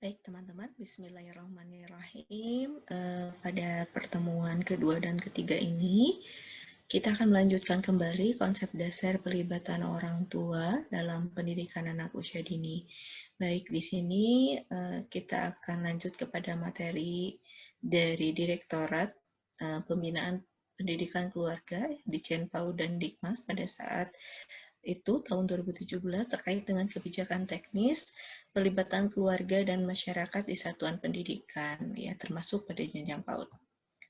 Baik teman-teman, Bismillahirrahmanirrahim. Pada pertemuan kedua dan ketiga ini, kita akan melanjutkan kembali konsep dasar pelibatan orang tua dalam pendidikan anak usia dini. Baik, di sini kita akan lanjut kepada materi dari Direktorat Pembinaan Pendidikan Keluarga di Cenpau dan Dikmas pada saat itu tahun 2017 terkait dengan kebijakan teknis pelibatan keluarga dan masyarakat di satuan pendidikan, ya termasuk pada jenjang PAUD.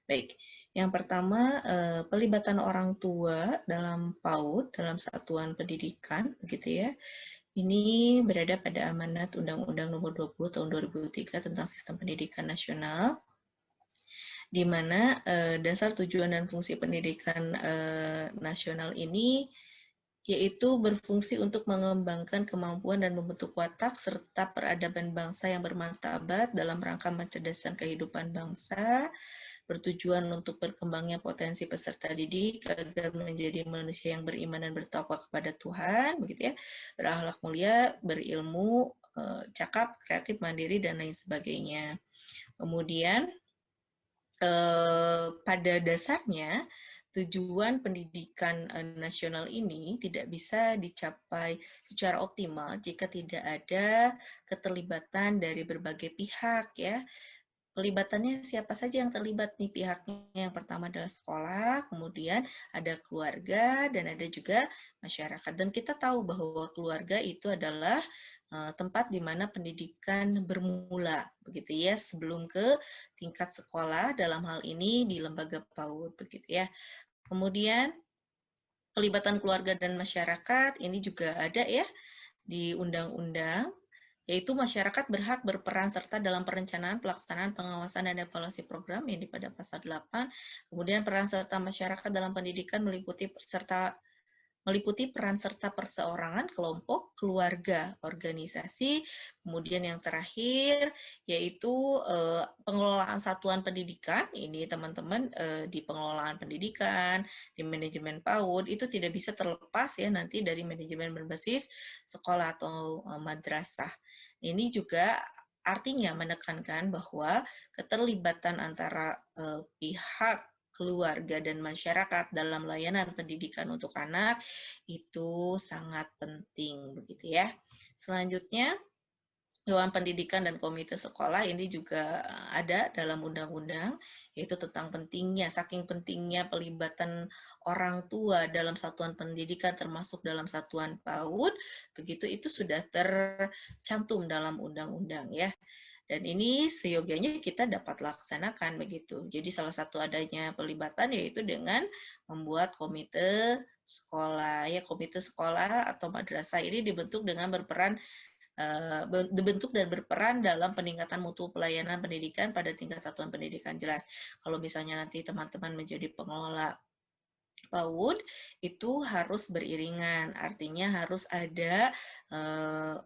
Baik, yang pertama pelibatan orang tua dalam PAUD dalam satuan pendidikan, begitu ya. Ini berada pada amanat Undang-Undang Nomor 20 Tahun 2003 tentang Sistem Pendidikan Nasional, di mana dasar tujuan dan fungsi pendidikan nasional ini yaitu berfungsi untuk mengembangkan kemampuan dan membentuk watak serta peradaban bangsa yang bermartabat dalam rangka mencerdaskan kehidupan bangsa, bertujuan untuk berkembangnya potensi peserta didik agar menjadi manusia yang beriman dan bertakwa kepada Tuhan, begitu ya, berakhlak mulia, berilmu, cakap, kreatif, mandiri, dan lain sebagainya. Kemudian pada dasarnya tujuan pendidikan nasional ini tidak bisa dicapai secara optimal jika tidak ada keterlibatan dari berbagai pihak, ya. Pelibatannya siapa saja yang terlibat nih pihaknya? Yang pertama adalah sekolah, kemudian ada keluarga, dan ada juga masyarakat. Dan kita tahu bahwa keluarga itu adalah tempat di mana pendidikan bermula, begitu ya, sebelum ke tingkat sekolah, dalam hal ini di lembaga PAUD, begitu ya. Kemudian pelibatan keluarga dan masyarakat ini juga ada ya di undang-undang, yaitu masyarakat berhak berperan serta dalam perencanaan, pelaksanaan, pengawasan, dan evaluasi program yang pada pasal 8. Kemudian peran serta masyarakat dalam pendidikan meliputi peran serta perseorangan, kelompok, keluarga, organisasi, kemudian yang terakhir yaitu pengelolaan satuan pendidikan. Ini teman-teman di pengelolaan pendidikan, di manajemen PAUD itu tidak bisa terlepas ya nanti dari manajemen berbasis sekolah atau madrasah. Ini juga artinya menekankan bahwa keterlibatan antara pihak keluarga dan masyarakat dalam layanan pendidikan untuk anak itu sangat penting, begitu ya. Selanjutnya, Dewan Pendidikan dan Komite Sekolah ini juga ada dalam undang-undang, yaitu tentang saking pentingnya pelibatan orang tua dalam satuan pendidikan termasuk dalam satuan PAUD, begitu itu sudah tercantum dalam undang-undang ya. Dan ini seyogianya kita dapat laksanakan begitu. Jadi salah satu adanya pelibatan yaitu dengan membuat komite sekolah. Ya, komite sekolah atau madrasah ini dibentuk dan berperan dalam peningkatan mutu pelayanan pendidikan pada tingkat satuan pendidikan jelas. Kalau misalnya nanti teman-teman menjadi pengelola PAUD itu harus beriringan, artinya harus ada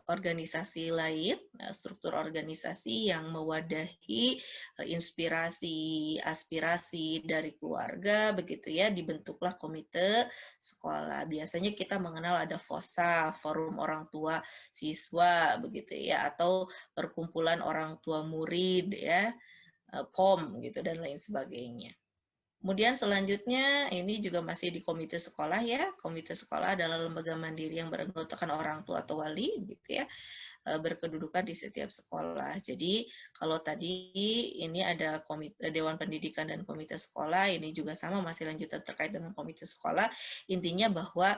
organisasi lain, struktur organisasi yang mewadahi inspirasi, aspirasi dari keluarga, begitu ya, dibentuklah komite sekolah. Biasanya kita mengenal ada FOSA, Forum Orang Tua Siswa, begitu ya, atau perkumpulan orang tua murid, ya, POM, gitu, dan lain sebagainya. Kemudian selanjutnya ini juga masih di komite sekolah ya. Komite sekolah adalah lembaga mandiri yang beranggotakan orang tua atau wali gitu ya, berkedudukan di setiap sekolah. Jadi kalau tadi ini ada Dewan Pendidikan dan Komite Sekolah, ini juga sama masih lanjutan terkait dengan komite sekolah. Intinya bahwa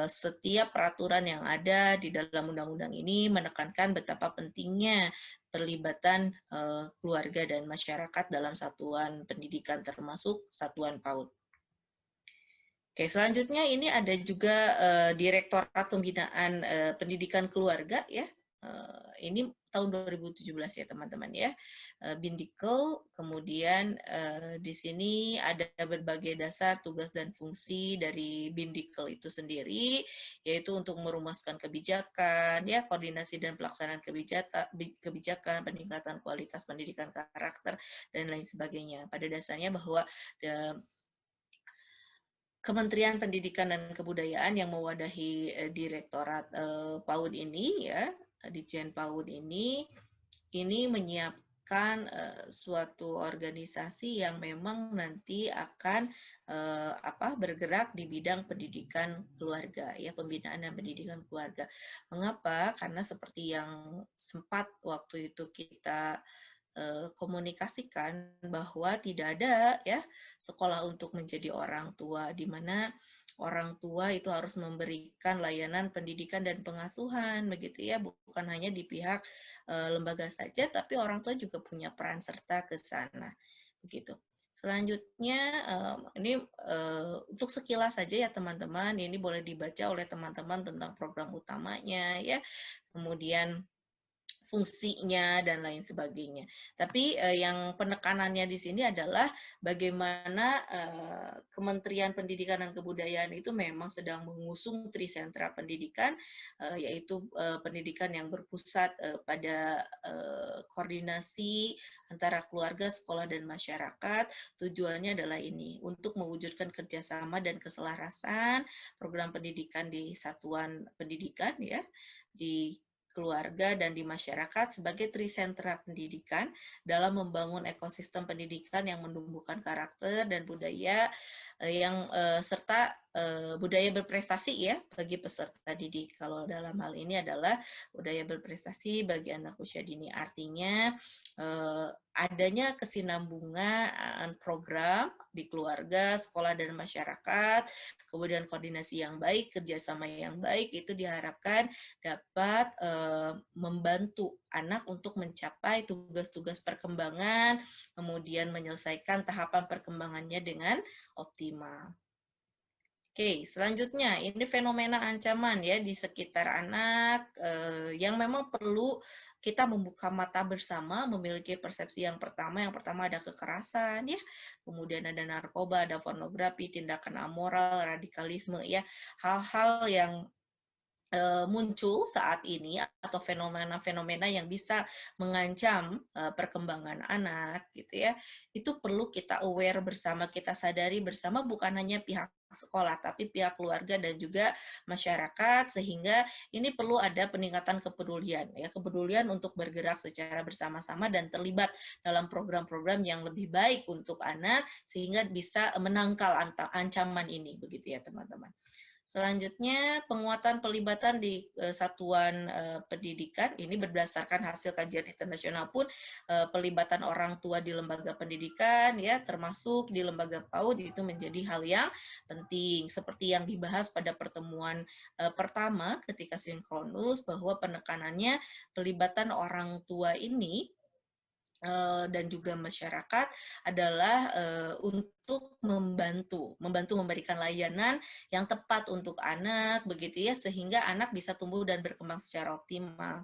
setiap peraturan yang ada di dalam undang-undang ini menekankan betapa pentingnya perlibatan keluarga dan masyarakat dalam satuan pendidikan termasuk satuan PAUD. Oke, selanjutnya ini ada juga Direktorat Pembinaan Pendidikan Keluarga ya. Ini tahun 2017 ya teman-teman ya. Bindikel, kemudian di sini ada berbagai dasar tugas dan fungsi dari Bindikel itu sendiri, yaitu untuk merumuskan kebijakan, ya, koordinasi dan pelaksanaan kebijakan, peningkatan kualitas pendidikan karakter dan lain sebagainya. Pada dasarnya bahwa Kementerian Pendidikan dan Kebudayaan yang mewadahi Direktorat PAUD ini ya, di Jen PAUD ini ini menyiapkan suatu organisasi yang memang nanti akan bergerak di bidang pendidikan keluarga, ya, pembinaan dan pendidikan keluarga. Mengapa? Karena seperti yang sempat waktu itu kita komunikasikan bahwa tidak ada, ya, sekolah untuk menjadi orang tua, di mana orang tua itu harus memberikan layanan pendidikan dan pengasuhan, begitu ya, bukan hanya di pihak lembaga saja, tapi orang tua juga punya peran serta ke sana, begitu. Selanjutnya, ini untuk sekilas saja ya teman-teman, ini boleh dibaca oleh teman-teman tentang program utamanya, ya, kemudian fungsinya dan lain sebagainya. Tapi yang penekanannya di sini adalah bagaimana Kementerian Pendidikan dan Kebudayaan itu memang sedang mengusung trisentra pendidikan, yaitu pendidikan yang berpusat pada koordinasi antara keluarga, sekolah, dan masyarakat. Tujuannya adalah ini, untuk mewujudkan kerjasama dan keselarasan program pendidikan di satuan pendidikan, ya, di keluarga dan di masyarakat sebagai trisentra pendidikan dalam membangun ekosistem pendidikan yang menumbuhkan karakter dan budaya serta budaya berprestasi, ya, bagi peserta didik. Kalau dalam hal ini adalah budaya berprestasi bagi anak usia dini. Artinya adanya kesinambungan program di keluarga, sekolah, dan masyarakat, kemudian koordinasi yang baik, kerjasama yang baik, itu diharapkan dapat membantu anak untuk mencapai tugas-tugas perkembangan, kemudian menyelesaikan tahapan perkembangannya dengan optimal. Oke, selanjutnya ini fenomena ancaman, ya, di sekitar anak yang memang perlu kita membuka mata bersama, memiliki persepsi yang pertama. Yang pertama ada kekerasan, ya, kemudian ada narkoba, ada pornografi, tindakan amoral, radikalisme, ya, hal-hal yang muncul saat ini atau fenomena-fenomena yang bisa mengancam perkembangan anak, gitu ya, itu perlu kita aware bersama, kita sadari bersama, bukan hanya pihak sekolah tapi pihak keluarga dan juga masyarakat, sehingga ini perlu ada peningkatan kepedulian, ya, kepedulian untuk bergerak secara bersama-sama dan terlibat dalam program-program yang lebih baik untuk anak sehingga bisa menangkal ancaman ini, begitu ya teman-teman. Selanjutnya, penguatan pelibatan di satuan pendidikan, ini berdasarkan hasil kajian internasional pun pelibatan orang tua di lembaga pendidikan, ya, termasuk di lembaga PAUD, itu menjadi hal yang penting. Seperti yang dibahas pada pertemuan pertama ketika sinkronus, bahwa penekanannya pelibatan orang tua ini dan juga masyarakat adalah untuk membantu memberikan layanan yang tepat untuk anak, begitu ya, sehingga anak bisa tumbuh dan berkembang secara optimal.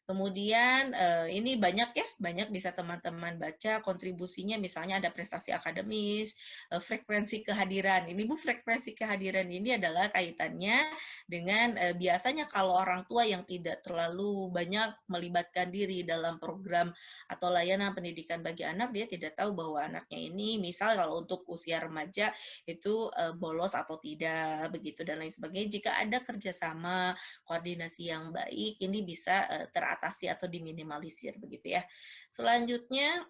Kemudian ini banyak, ya, banyak bisa teman-teman baca kontribusinya, misalnya ada prestasi akademis, frekuensi kehadiran. Ini Bu, frekuensi kehadiran ini adalah kaitannya dengan biasanya kalau orang tua yang tidak terlalu banyak melibatkan diri dalam program atau layanan pendidikan bagi anak, dia tidak tahu bahwa anaknya ini, misal kalau untuk usia remaja itu bolos atau tidak, begitu, dan lain sebagainya. Jika ada kerjasama, koordinasi yang baik, ini bisa teratasi atau diminimalisir, begitu ya. Selanjutnya,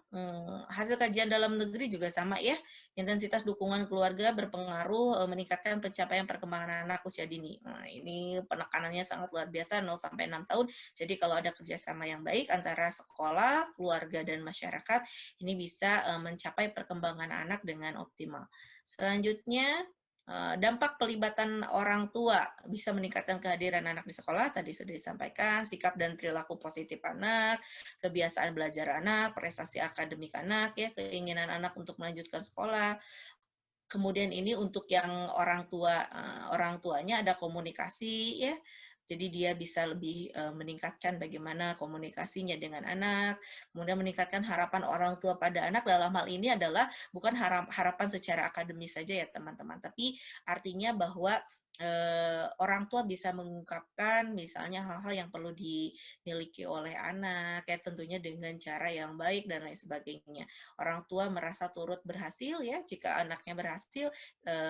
hasil kajian dalam negeri juga sama, ya. Intensitas dukungan keluarga berpengaruh meningkatkan pencapaian perkembangan anak usia dini. Nah, ini penekanannya sangat luar biasa, 0 sampai 6 tahun. Jadi kalau ada kerjasama yang baik antara sekolah, keluarga, dan masyarakat, ini bisa mencapai perkembangan anak dengan optimal. Selanjutnya, dampak pelibatan orang tua bisa meningkatkan kehadiran anak di sekolah, tadi sudah disampaikan, sikap dan perilaku positif anak, kebiasaan belajar anak, prestasi akademik anak, ya, keinginan anak untuk melanjutkan sekolah. Kemudian ini untuk yang orang tuanya ada komunikasi, ya. Jadi dia bisa lebih meningkatkan bagaimana komunikasinya dengan anak, kemudian meningkatkan harapan orang tua pada anak. Dalam hal ini adalah bukan harapan secara akademis saja, ya teman-teman, tapi artinya bahwa orang tua bisa mengungkapkan misalnya hal-hal yang perlu dimiliki oleh anak, ya tentunya dengan cara yang baik dan lain sebagainya. Orang tua merasa turut berhasil ya, jika anaknya berhasil,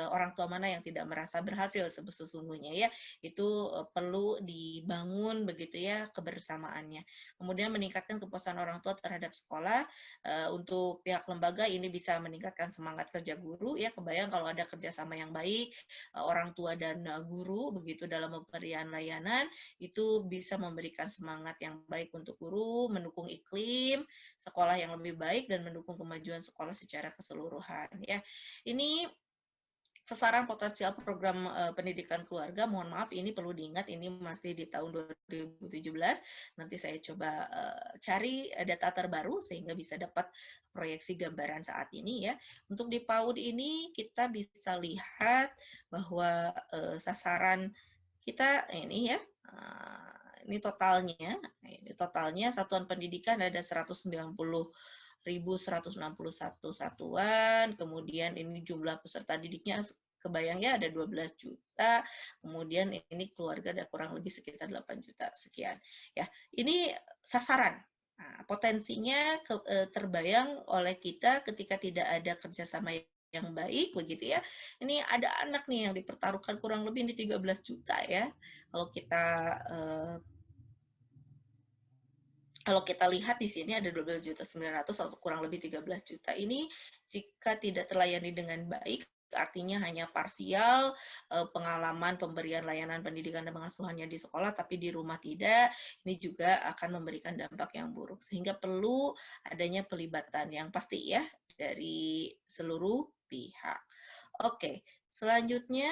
orang tua mana yang tidak merasa berhasil sesungguhnya ya, itu perlu dibangun begitu ya kebersamaannya. Kemudian meningkatkan kepuasan orang tua terhadap sekolah, untuk pihak lembaga ini bisa meningkatkan semangat kerja guru ya, kebayang kalau ada kerjasama yang baik, orang tua dan guru begitu dalam pemberian layanan, itu bisa memberikan semangat yang baik untuk guru, mendukung iklim sekolah yang lebih baik dan mendukung kemajuan sekolah secara keseluruhan ya. Ini sasaran potensial program pendidikan keluarga, mohon maaf ini perlu diingat ini masih di tahun 2017. Nanti saya coba cari data terbaru sehingga bisa dapat proyeksi gambaran saat ini ya. Untuk di PAUD ini kita bisa lihat bahwa sasaran kita ini ya, ini totalnya satuan pendidikan ada 190.161 satuan, kemudian ini jumlah peserta didiknya kebayang ya ada 12 juta, kemudian ini keluarga ada kurang lebih sekitar 8 juta sekian. Ya, ini sasaran. Nah, potensinya terbayang oleh kita ketika tidak ada kerjasama yang baik begitu ya. Ini ada anak nih yang dipertaruhkan kurang lebih di 13 juta ya. Kalau kita lihat di sini ada 12.900.000 atau kurang lebih 13 juta. Ini jika tidak terlayani dengan baik, artinya hanya parsial pengalaman pemberian layanan pendidikan dan pengasuhannya di sekolah, tapi di rumah tidak, ini juga akan memberikan dampak yang buruk. Sehingga perlu adanya pelibatan yang pasti ya dari seluruh pihak. Oke, selanjutnya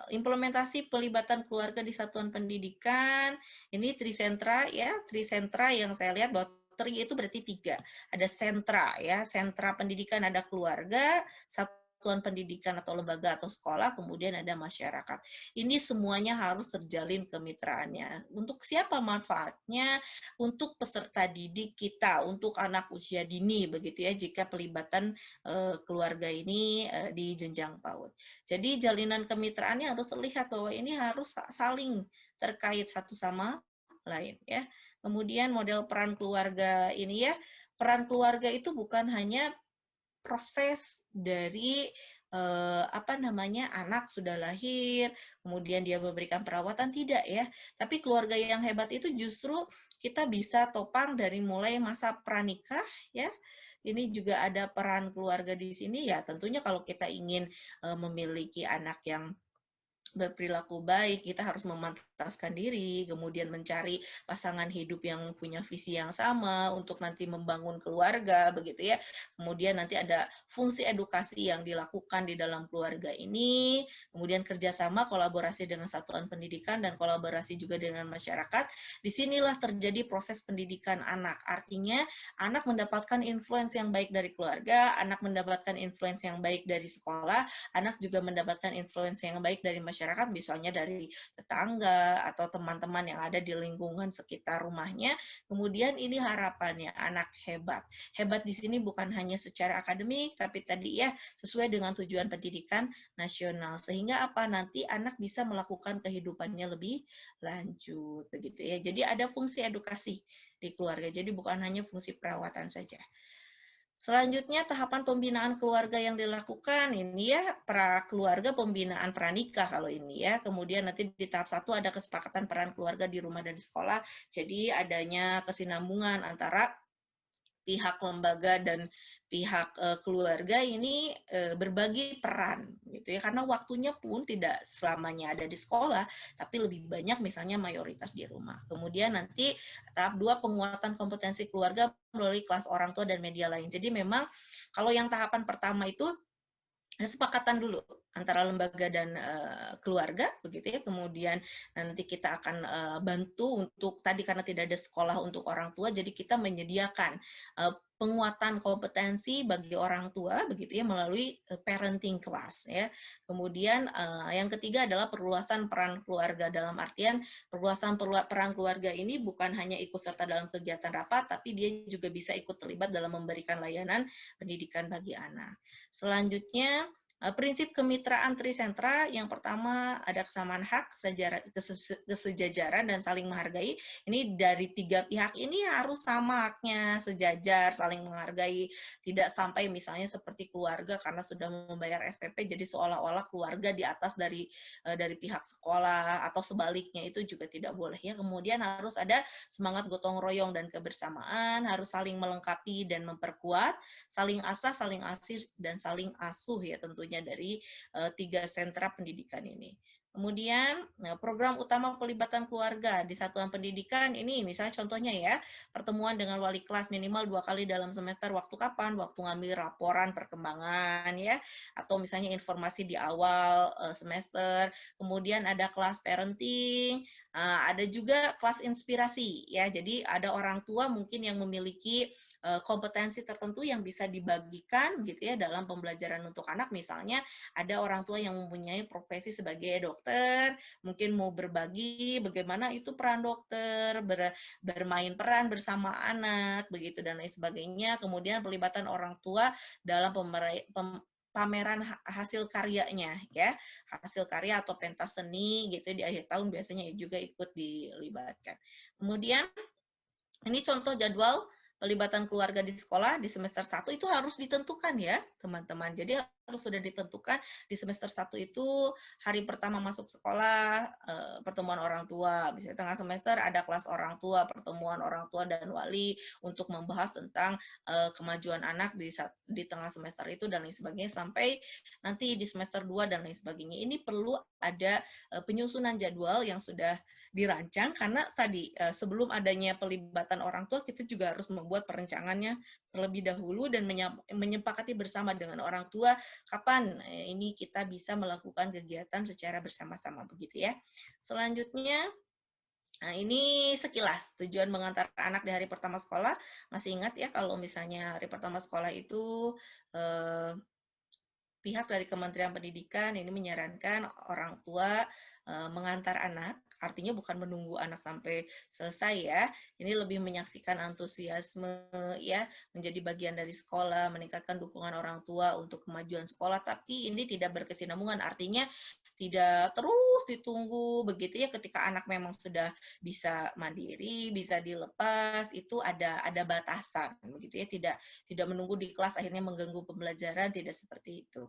implementasi pelibatan keluarga di satuan pendidikan. Ini trisentra ya, trisentra yang saya lihat bahwa tri itu berarti 3. Ada sentra ya, sentra pendidikan ada keluarga, satuan pendidikan atau lembaga atau sekolah, kemudian ada masyarakat. Ini semuanya harus terjalin kemitraannya. Untuk siapa manfaatnya? Untuk peserta didik kita, untuk anak usia dini begitu ya, jika pelibatan keluarga ini di jenjang PAUD. Jadi jalinan kemitraannya harus terlihat bahwa ini harus saling terkait satu sama lain ya. Kemudian model peran keluarga ini ya, peran keluarga itu bukan hanya proses dari anak sudah lahir, kemudian dia memberikan perawatan, tidak ya. Tapi keluarga yang hebat itu justru kita bisa topang dari mulai masa pranikah ya. Ini juga ada peran keluarga di sini ya. Tentunya kalau kita ingin memiliki anak yang berperilaku baik, kita harus memantaskan diri, kemudian mencari pasangan hidup yang punya visi yang sama untuk nanti membangun keluarga, begitu ya. Kemudian nanti ada fungsi edukasi yang dilakukan di dalam keluarga ini, kemudian kerjasama, kolaborasi dengan satuan pendidikan, dan kolaborasi juga dengan masyarakat. Disinilah terjadi proses pendidikan anak. Artinya, anak mendapatkan influence yang baik dari keluarga, anak mendapatkan influence yang baik dari sekolah, anak juga mendapatkan influence yang baik dari masyarakat, misalnya dari tetangga atau teman-teman yang ada di lingkungan sekitar rumahnya. Kemudian ini harapannya anak hebat. Hebat di sini bukan hanya secara akademik, tapi tadi ya sesuai dengan tujuan pendidikan nasional. Sehingga apa nanti anak bisa melakukan kehidupannya lebih lanjut begitu ya. Jadi ada fungsi edukasi di keluarga. Jadi bukan hanya fungsi perawatan saja. Selanjutnya tahapan pembinaan keluarga yang dilakukan ini ya keluarga pembinaan pranikah kalau ini ya. Kemudian nanti di tahap 1 ada kesepakatan peran keluarga di rumah dan di sekolah. Jadi adanya kesinambungan antara pihak lembaga dan pihak keluarga ini berbagi peran gitu ya, karena waktunya pun tidak selamanya ada di sekolah, tapi lebih banyak misalnya mayoritas di rumah. Kemudian nanti tahap 2 penguatan kompetensi keluarga melalui kelas orang tua dan media lain. Jadi memang kalau yang tahapan pertama itu kesepakatan dulu antara lembaga dan keluarga begitu ya. Kemudian nanti kita akan bantu untuk tadi karena tidak ada sekolah untuk orang tua, jadi kita menyediakan penguatan kompetensi bagi orang tua begitu ya melalui parenting class ya. Kemudian yang ketiga adalah perluasan peran keluarga, dalam artian perluasan peran keluarga ini bukan hanya ikut serta dalam kegiatan rapat, tapi dia juga bisa ikut terlibat dalam memberikan layanan pendidikan bagi anak. Selanjutnya Prinsip kemitraan Trisentra yang pertama ada kesamaan hak, kesejajaran, dan saling menghargai. Ini dari 3 pihak ini harus sama haknya, sejajar, saling menghargai. Tidak sampai misalnya seperti keluarga karena sudah membayar SPP, jadi seolah-olah keluarga di atas dari pihak sekolah, atau sebaliknya, itu juga tidak boleh ya. Kemudian harus ada semangat gotong royong dan kebersamaan, harus saling melengkapi dan memperkuat, saling asah, saling asih, dan saling asuh ya tentunya dari 3 sentra pendidikan ini. Kemudian program utama pelibatan keluarga di satuan pendidikan ini misalnya contohnya ya, pertemuan dengan wali kelas minimal 2 kali dalam semester. Waktu kapan? Waktu ngambil laporan perkembangan ya, atau misalnya informasi di awal semester. Kemudian ada kelas parenting, ada juga kelas inspirasi ya. Jadi ada orang tua mungkin yang memiliki kompetensi tertentu yang bisa dibagikan gitu ya dalam pembelajaran untuk anak. Misalnya ada orang tua yang mempunyai profesi sebagai dokter, mungkin mau berbagi bagaimana itu peran dokter, bermain peran bersama anak, begitu dan lain sebagainya. Kemudian pelibatan orang tua dalam pameran hasil karyanya ya, hasil karya atau pentas seni gitu di akhir tahun biasanya juga ikut dilibatkan. Kemudian ini contoh jadwal pelibatan keluarga di sekolah di semester 1 itu harus ditentukan ya, teman-teman. Jadi harus sudah ditentukan di semester 1 itu hari pertama masuk sekolah, pertemuan orang tua. Misalnya tengah semester ada kelas orang tua, pertemuan orang tua dan wali untuk membahas tentang kemajuan anak di tengah semester itu dan lain sebagainya, sampai nanti di semester 2 dan lain sebagainya. Ini perlu ada penyusunan jadwal yang sudah dirancang, karena tadi sebelum adanya pelibatan orang tua kita juga harus membuat perencangannya terlebih dahulu dan menyepakati bersama dengan orang tua kapan ini kita bisa melakukan kegiatan secara bersama-sama begitu ya. Selanjutnya, nah ini sekilas tujuan mengantar anak di hari pertama sekolah. Masih ingat ya kalau misalnya hari pertama sekolah itu pihak dari Kementerian Pendidikan ini menyarankan orang tua mengantar anak, artinya bukan menunggu anak sampai selesai ya. Ini lebih menyaksikan antusiasme ya, menjadi bagian dari sekolah, meningkatkan dukungan orang tua untuk kemajuan sekolah, tapi ini tidak berkesinambungan, artinya tidak terus ditunggu begitu ya. Ketika anak memang sudah bisa mandiri, bisa dilepas, itu ada batasan begitu ya, tidak menunggu di kelas akhirnya mengganggu pembelajaran, tidak seperti itu.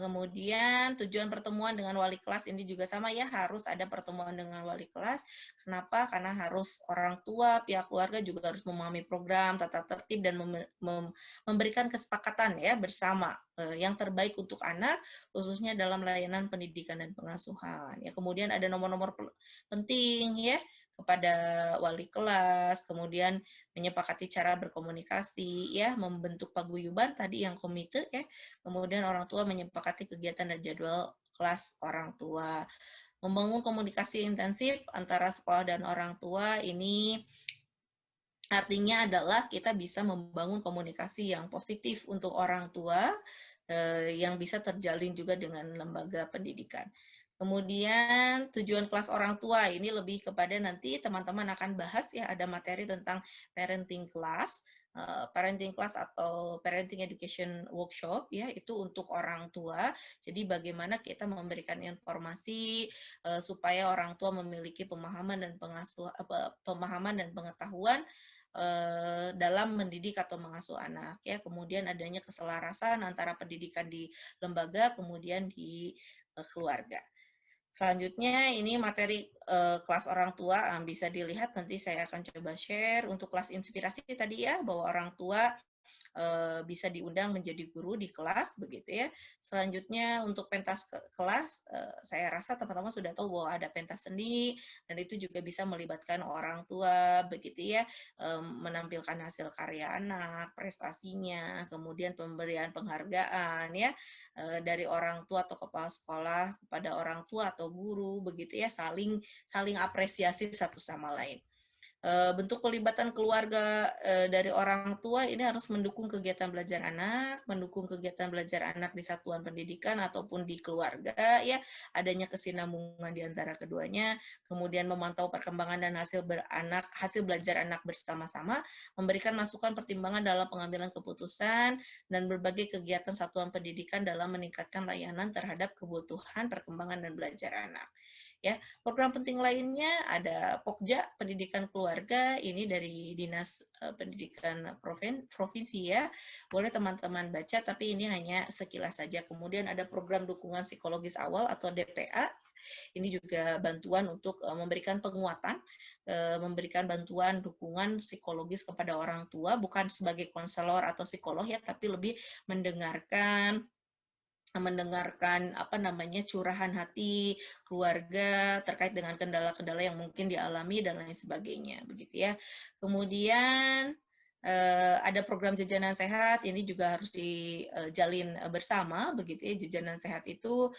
Kemudian tujuan pertemuan dengan wali kelas ini juga sama ya, harus ada pertemuan dengan wali kelas. Kenapa? Karena harus orang tua, pihak keluarga juga harus memahami program, tata tertib, dan memberikan kesepakatan ya bersama yang terbaik untuk anak, khususnya dalam layanan pendidikan dan pengasuhan. Ya, kemudian ada nomor-nomor penting ya kepada wali kelas, kemudian menyepakati cara berkomunikasi ya, membentuk paguyuban tadi yang komite ya, kemudian orang tua menyepakati kegiatan dan jadwal kelas orang tua. Membangun komunikasi intensif antara sekolah dan orang tua ini artinya adalah kita bisa membangun komunikasi yang positif untuk orang tua yang bisa terjalin juga dengan lembaga pendidikan. Kemudian tujuan kelas orang tua ini lebih kepada nanti teman-teman akan bahas ya, ada materi tentang parenting class, atau parenting education workshop ya, itu untuk orang tua. Jadi bagaimana kita memberikan informasi supaya orang tua memiliki pemahaman dan pengetahuan dalam mendidik atau mengasuh anak ya. Kemudian adanya keselarasan antara pendidikan di lembaga kemudian di keluarga. Selanjutnya ini materi kelas orang tua bisa dilihat, nanti saya akan coba share. Untuk kelas inspirasi tadi ya, bahwa orang tua bisa diundang menjadi guru di kelas begitu ya. Selanjutnya untuk pentas kelas, saya rasa teman-teman sudah tahu bahwa ada pentas seni dan itu juga bisa melibatkan orang tua begitu ya, menampilkan hasil karya anak, prestasinya, kemudian pemberian penghargaan ya dari orang tua atau kepala sekolah kepada orang tua atau guru begitu ya, saling apresiasi satu sama lain. Bentuk pelibatan keluarga dari orang tua ini harus mendukung kegiatan belajar anak, mendukung kegiatan belajar anak di satuan pendidikan ataupun di keluarga, ya, adanya kesinambungan di antara keduanya, kemudian memantau perkembangan dan hasil belajar anak bersama-sama, memberikan masukan pertimbangan dalam pengambilan keputusan, dan berbagai kegiatan satuan pendidikan dalam meningkatkan layanan terhadap kebutuhan perkembangan dan belajar anak. Ya, program penting lainnya ada Pokja Pendidikan Keluarga, ini dari Dinas Pendidikan Provinsi ya. Boleh teman-teman baca, tapi ini hanya sekilas saja. Kemudian ada program dukungan psikologis awal atau DPA. Ini juga bantuan untuk memberikan penguatan, memberikan bantuan dukungan psikologis kepada orang tua, bukan sebagai konselor atau psikolog ya, tapi lebih mendengarkan curahan hati keluarga terkait dengan kendala-kendala yang mungkin dialami dan lain sebagainya, begitu ya. Kemudian ada program jajanan sehat, ini juga harus dijalin bersama, begitu ya. Jajanan sehat itu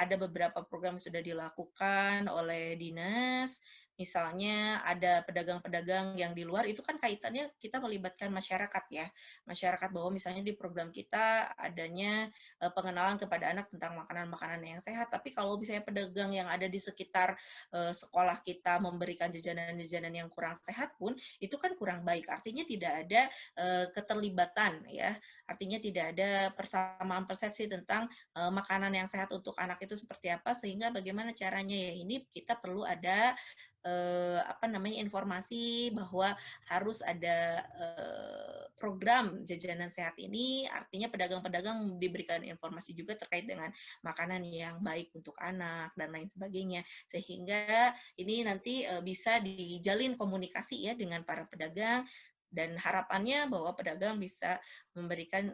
ada beberapa program yang sudah dilakukan oleh dinas. Misalnya ada pedagang-pedagang yang di luar, itu kan kaitannya kita melibatkan masyarakat ya. Masyarakat bahwa misalnya di program kita adanya pengenalan kepada anak tentang makanan-makanan yang sehat. Tapi kalau misalnya pedagang yang ada di sekitar sekolah kita memberikan jajanan-jajanan yang kurang sehat pun, itu kan kurang baik. Artinya tidak ada keterlibatan ya. Artinya tidak ada persamaan persepsi tentang makanan yang sehat untuk anak itu seperti apa, sehingga bagaimana caranya ya, ini kita perlu ada informasi bahwa harus ada program jajanan sehat ini, artinya pedagang-pedagang diberikan informasi juga terkait dengan makanan yang baik untuk anak dan lain sebagainya, sehingga ini nanti bisa dijalin komunikasi ya dengan para pedagang, dan harapannya bahwa pedagang bisa memberikan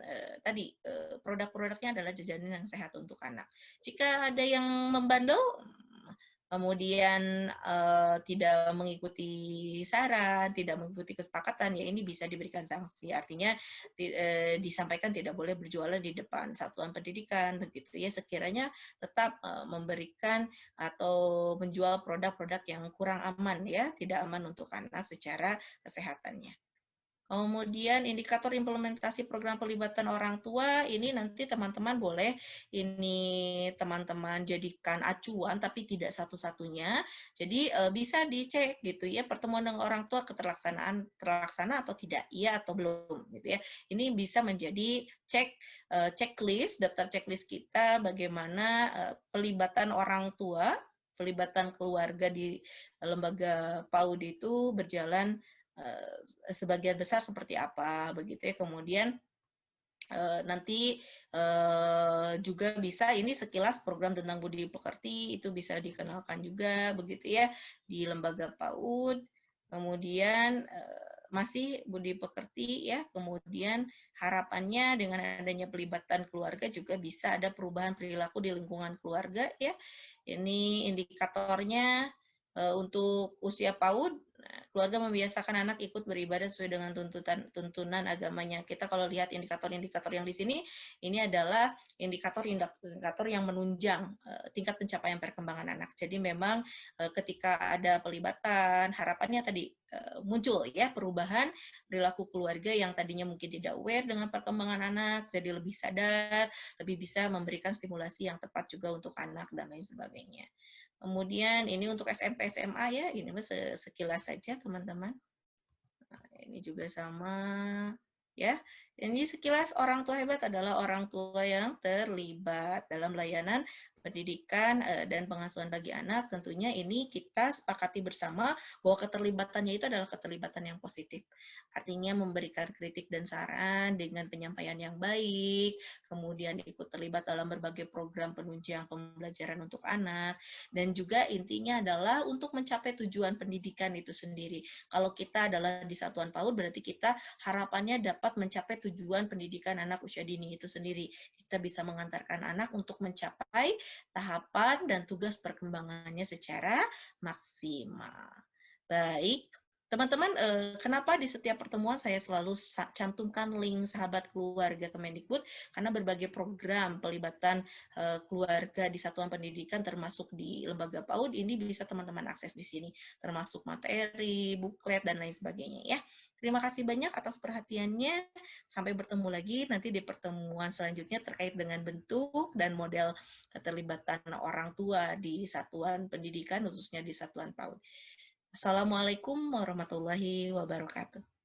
produk-produknya adalah jajanan yang sehat untuk anak. Jika ada yang membandel, kemudian tidak mengikuti saran, tidak mengikuti kesepakatan, ya ini bisa diberikan sanksi. Artinya disampaikan tidak boleh berjualan di depan satuan pendidikan, begitu ya, sekiranya tetap memberikan atau menjual produk-produk yang kurang aman ya, tidak aman untuk anak secara kesehatannya. Kemudian indikator implementasi program pelibatan orang tua, ini nanti teman-teman boleh teman-teman jadikan acuan, tapi tidak satu-satunya. Jadi bisa dicek gitu ya, pertemuan dengan orang tua terlaksana atau tidak, iya atau belum gitu ya. Ini bisa menjadi checklist, daftar checklist kita bagaimana pelibatan orang tua, pelibatan keluarga di lembaga PAUD itu berjalan sebagian besar seperti apa, begitu ya. Kemudian nanti juga bisa, ini sekilas program tentang budi pekerti itu bisa dikenalkan juga, begitu ya, di lembaga PAUD. Kemudian masih budi pekerti ya, kemudian harapannya dengan adanya pelibatan keluarga juga bisa ada perubahan perilaku di lingkungan keluarga ya. Ini indikatornya untuk usia PAUD, keluarga membiasakan anak ikut beribadah sesuai dengan tuntunan agamanya. Kita kalau lihat indikator-indikator yang di sini, ini adalah indikator yang menunjang tingkat pencapaian perkembangan anak. Jadi memang ketika ada pelibatan, harapannya tadi muncul ya perubahan perilaku keluarga yang tadinya mungkin tidak aware dengan perkembangan anak, jadi lebih sadar, lebih bisa memberikan stimulasi yang tepat juga untuk anak dan lain sebagainya. Kemudian ini untuk SMP SMA ya, ini sekilas saja teman-teman. Nah, ini juga sama ya. Ini sekilas orang tua hebat adalah orang tua yang terlibat dalam layanan pendidikan dan pengasuhan bagi anak. Tentunya ini kita sepakati bersama bahwa keterlibatannya itu adalah keterlibatan yang positif. Artinya memberikan kritik dan saran dengan penyampaian yang baik, kemudian ikut terlibat dalam berbagai program penunjang pembelajaran untuk anak, dan juga intinya adalah untuk mencapai tujuan pendidikan itu sendiri. Kalau kita adalah di satuan PAUD, berarti kita harapannya dapat mencapai tujuan pendidikan anak usia dini itu sendiri. Kita bisa mengantarkan anak untuk mencapai tahapan dan tugas perkembangannya secara maksimal. Baik, Teman-teman, kenapa di setiap pertemuan saya selalu cantumkan link sahabat keluarga Kemendikbud, karena berbagai program pelibatan keluarga di satuan pendidikan termasuk di lembaga PAUD ini bisa teman-teman akses di sini, termasuk materi, buklet, dan lain sebagainya ya. Terima kasih banyak atas perhatiannya. Sampai bertemu lagi nanti di pertemuan selanjutnya terkait dengan bentuk dan model keterlibatan orang tua di satuan pendidikan, khususnya di satuan PAUD. Assalamualaikum warahmatullahi wabarakatuh.